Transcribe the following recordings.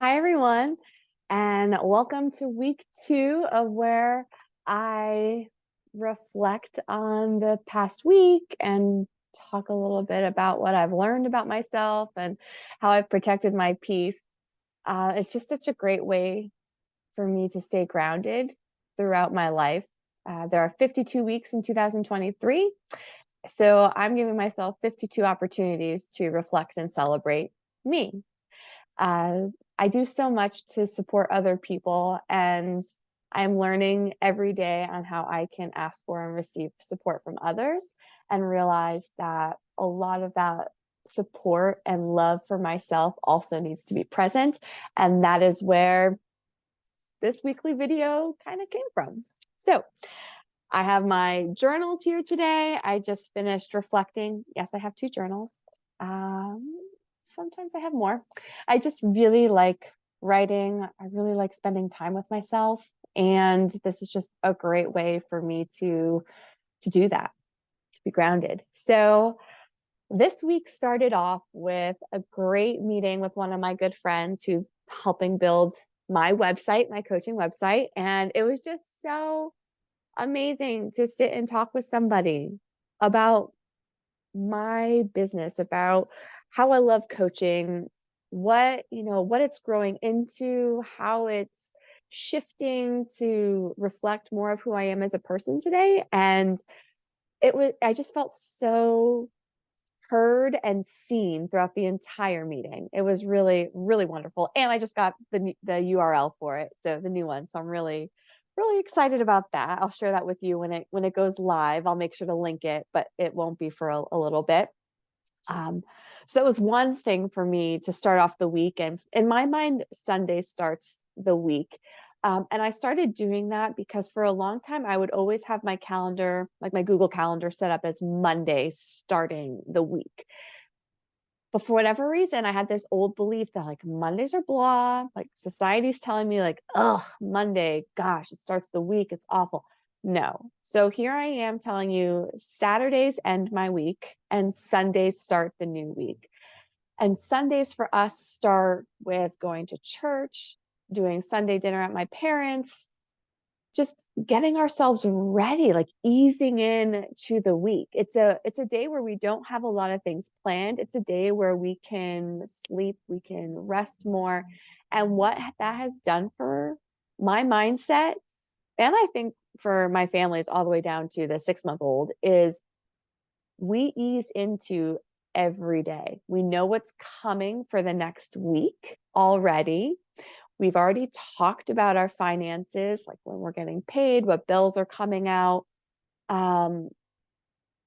Hi, everyone, and welcome to week 2 of where I reflect on the past week and talk a little bit about what I've learned about myself and how I've protected my peace. It's just such a great way for me to stay grounded throughout my life. There are 52 weeks in 2023, so I'm giving myself 52 opportunities to reflect and celebrate me. Uh, I do so much to support other people, and I'm learning every day on how I can ask for and receive support from others and realize that a lot of that support and love for myself also needs to be present. And that is where this weekly video kind of came from. So I have my journals here today. I just finished reflecting. Yes, I have 2 journals. Um, Sometimes I have more. I just really like writing. I really like spending time with myself, and this is just a great way for me to do that, to be grounded. So this week started off with a great meeting with one of my good friends who's helping build my website, my coaching website, and it was just so amazing to sit and talk with somebody about my business, about how I love coaching, what it's growing into, how it's shifting to reflect more of who I am as a person today. And I just felt so heard and seen throughout the entire meeting. It was really, really wonderful. And I just got the URL for it, so the new one. So I'm really, really excited about that. I'll share that with you when it goes live. I'll make sure to link it, but it won't be for a little bit. Um, so that was one thing for me to start off the week. And in my mind, Sunday starts the week. And I started doing that because for a long time, I would always have my calendar, like my Google Calendar, set up as Monday starting the week. But for whatever reason, I had this old belief that like Mondays are blah, like society's telling me like, oh, Monday, gosh, it starts the week, it's awful. No. So here I am telling you Saturdays end my week and Sundays start the new week. And Sundays for us start with going to church, doing Sunday dinner at my parents', just getting ourselves ready, like easing in to the week. It's a day where we don't have a lot of things planned. It's a day where we can sleep, we can rest more. And what that has done for my mindset, and I think for my families all the way down to the 6-month-old, is we ease into every day. We know what's coming for the next week already. We've already talked about our finances, like when we're getting paid, what bills are coming out. Um,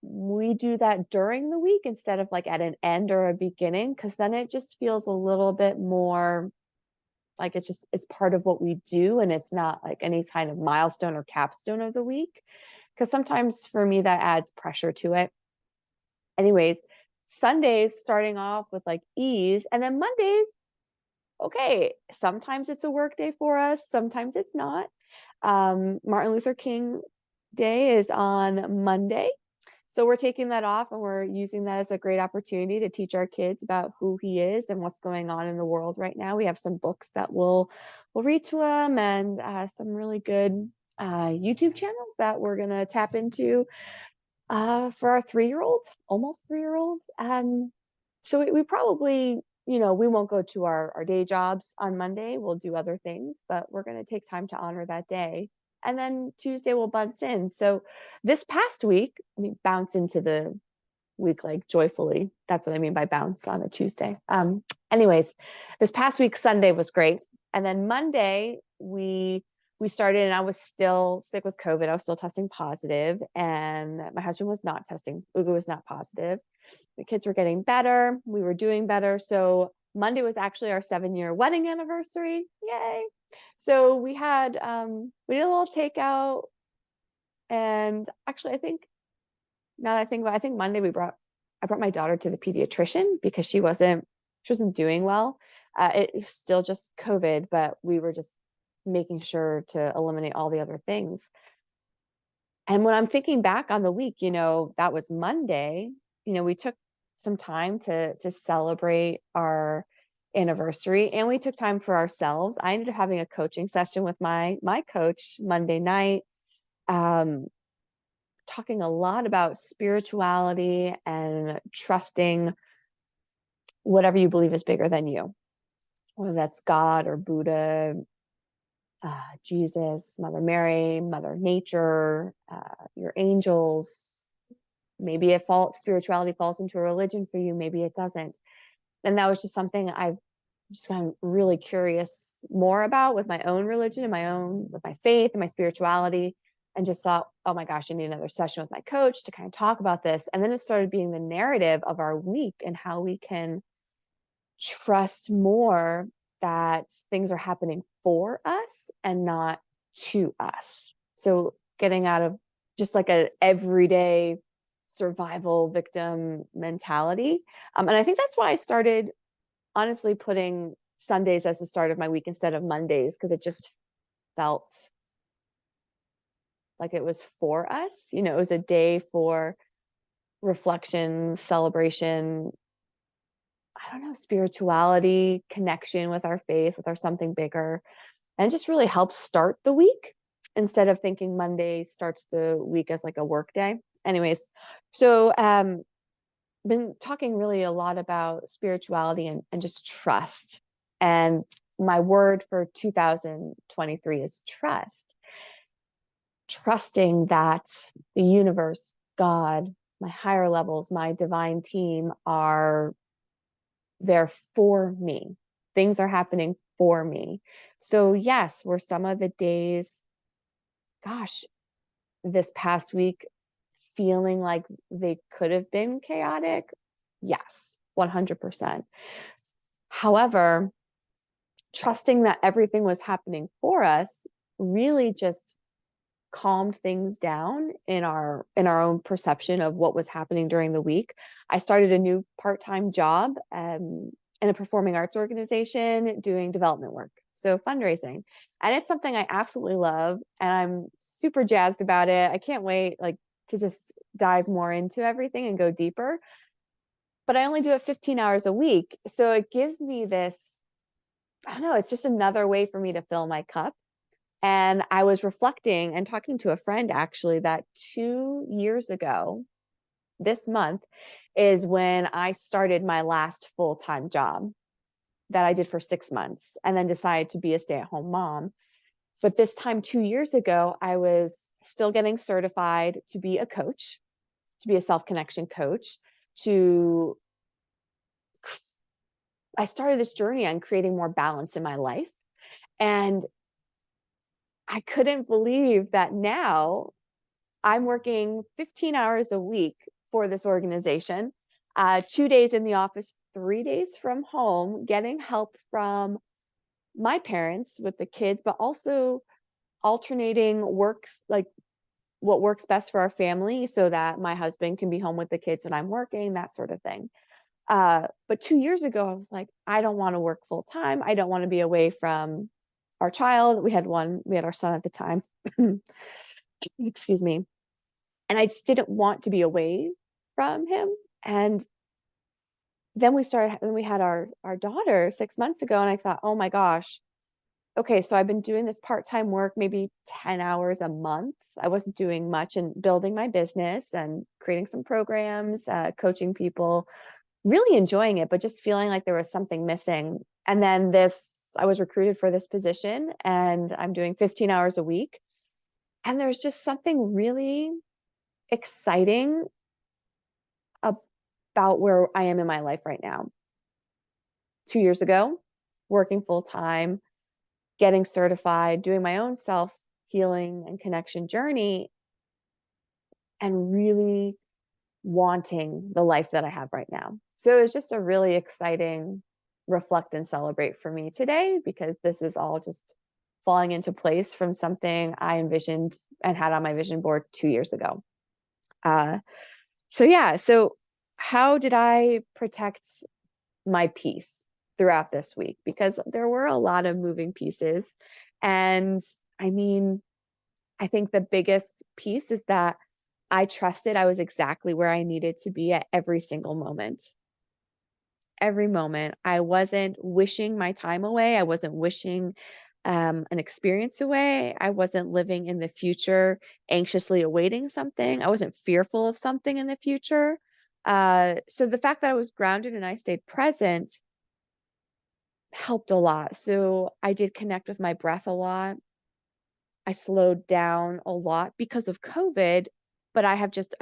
we do that during the week instead of like at an end or a beginning, because then it just feels a little bit more like it's part of what we do and it's not like any kind of milestone or capstone of the week. Because sometimes for me, that adds pressure to it. Anyways, Sundays starting off with like ease, and then Mondays, okay, sometimes it's a work day for us, sometimes it's not. Martin Luther King Day is on Monday. So we're taking that off and we're using that as a great opportunity to teach our kids about who he is and what's going on in the world right now. We have some books that we'll read to them, and some really good YouTube channels that we're gonna tap into for our 3-year-old, almost 3-year-old. So we probably, we won't go to our day jobs on Monday. We'll do other things, but we're going to take time to honor that day. And then Tuesday we'll bounce in. So this past week, bounce into the week like joyfully. That's what I mean by bounce on a Tuesday. Anyways, this past week, Sunday was great. And then Monday, we started, and I was still sick with COVID. I was still testing positive, and my husband was not testing. Ugo was not positive. The kids were getting better. We were doing better. So Monday was actually our 7-year wedding anniversary. Yay. So we did a little takeout. And actually, I think now that I think about it, I think Monday I brought my daughter to the pediatrician because she wasn't doing well. It was still just COVID, but we were just making sure to eliminate all the other things. And when I'm thinking back on the week, that was Monday, we took some time to celebrate our anniversary, and we took time for ourselves. I ended up having a coaching session with my coach Monday night, um, talking a lot about spirituality and trusting whatever you believe is bigger than you, whether that's God or Buddha, Jesus, Mother Mary, Mother Nature, your angels. Maybe spirituality falls into a religion for you, maybe it doesn't. And that was just something I've just gotten really curious more about with my own religion and with my faith and my spirituality, and just thought, oh my gosh, I need another session with my coach to kind of talk about this. And then it started being the narrative of our week and how we can trust more that things are happening for us and not to us. So getting out of just like a everyday survival victim mentality. And I think that's why I started honestly putting Sundays as the start of my week instead of Mondays, because it just felt like it was for us. It was a day for reflection, celebration, I don't know, spirituality, connection with our faith, with our something bigger, and it just really helps start the week instead of thinking Monday starts the week as like a work day. Anyways, so been talking really a lot about spirituality and just trust. And my word for 2023 is trust. Trusting that the universe, God, my higher levels, my divine team are there for me. Things are happening for me. So yes, were some of the days, gosh, this past week feeling like they could have been chaotic? Yes, 100%. However, trusting that everything was happening for us really just calmed things down in our own perception of what was happening during the week. I started a new part-time job in a performing arts organization doing development work, so fundraising, and it's something I absolutely love, and I'm super jazzed about it. I can't wait to just dive more into everything and go deeper. But I only do it 15 hours a week, so it gives me this, I don't know, it's just another way for me to fill my cup. And I was reflecting and talking to a friend actually that 2 years ago, this month, is when I started my last full-time job that I did for 6 months and then decided to be a stay-at-home mom. But this time 2 years ago, I was still getting certified to be a coach, to be a self-connection coach, I started this journey on creating more balance in my life. And I couldn't believe that now I'm working 15 hours a week for this organization, 2 days in the office, 3 days from home, getting help from my parents with the kids, but also alternating works, like what works best for our family so that my husband can be home with the kids when I'm working, that sort of thing. But 2 years ago, I was like, I don't want to work full time. I don't want to be away from our child. We had our son at the time. Excuse me. And I just didn't want to be away from him. And then we had our daughter 6 months ago, and I thought, oh my gosh, okay, so I've been doing this part-time work, maybe 10 hours a month. I wasn't doing much and building my business and creating some programs, coaching people, really enjoying it, but just feeling like there was something missing. And then I was recruited for this position and I'm doing 15 hours a week. And there's just something really exciting about where I am in my life right now. 2 years ago, working full time, getting certified, doing my own self healing and connection journey, and really wanting the life that I have right now. So it's just a really exciting reflect and celebrate for me today, because this is all just falling into place from something I envisioned and had on my vision board 2 years ago. So how did I protect my peace throughout this week? Because there were a lot of moving pieces. And I mean, I think the biggest piece is that I trusted I was exactly where I needed to be at every single moment. every moment. I wasn't wishing my time away. I wasn't wishing an experience away. I wasn't living in the future, anxiously awaiting something. I wasn't fearful of something in the future. So the fact that I was grounded and I stayed present helped a lot. So I did connect with my breath a lot. I slowed down a lot because of COVID, but I have just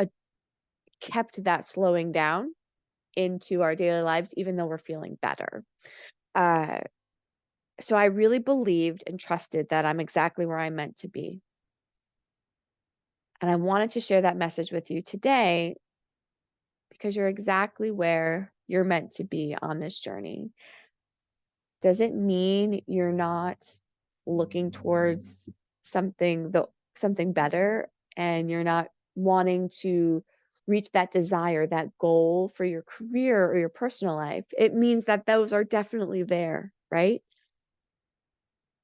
kept that slowing down into our daily lives, even though we're feeling better. Uh, so I really believed and trusted that I'm exactly where I'm meant to be. And I wanted to share that message with you today because you're exactly where you're meant to be on this journey. Doesn't mean you're not looking towards something better and you're not wanting to reach that desire, that goal for your career or your personal life. It means that those are definitely there, right?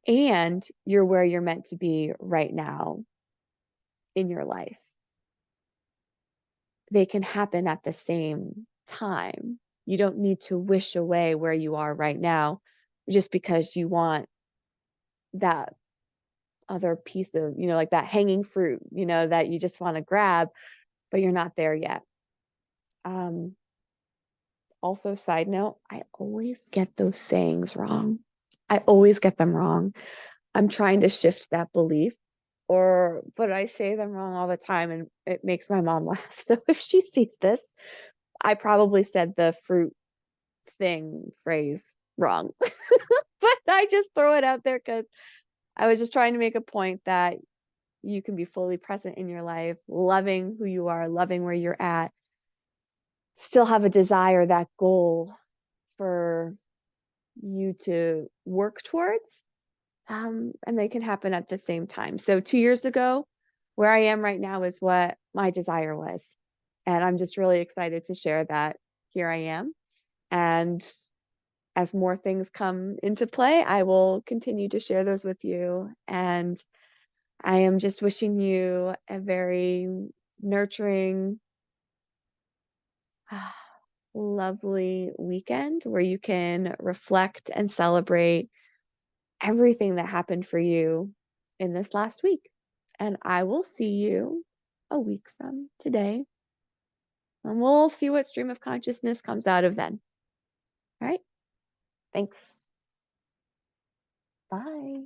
And you're where you're meant to be right now in your life. They can happen at the same time. You don't need to wish away where you are right now just because you want that other piece of, like that hanging fruit, that you just want to grab, but you're not there yet. Um, Also, side note, I always get those sayings wrong. I always get them wrong. I'm trying to shift that belief, but I say them wrong all the time and it makes my mom laugh. So if she sees this, I probably said the fruit thing phrase wrong. But I just throw it out there because I was just trying to make a point that you can be fully present in your life, loving who you are, loving where you're at, still have a desire, that goal for you to work towards, and they can happen at the same time. So 2 years ago, where I am right now is what my desire was. And I'm just really excited to share that here I am. And as more things come into play, I will continue to share those with you. And I am just wishing you a very nurturing, lovely weekend where you can reflect and celebrate everything that happened for you in this last week. And I will see you a week from today, and we'll see what stream of consciousness comes out of then. All right. Thanks. Bye.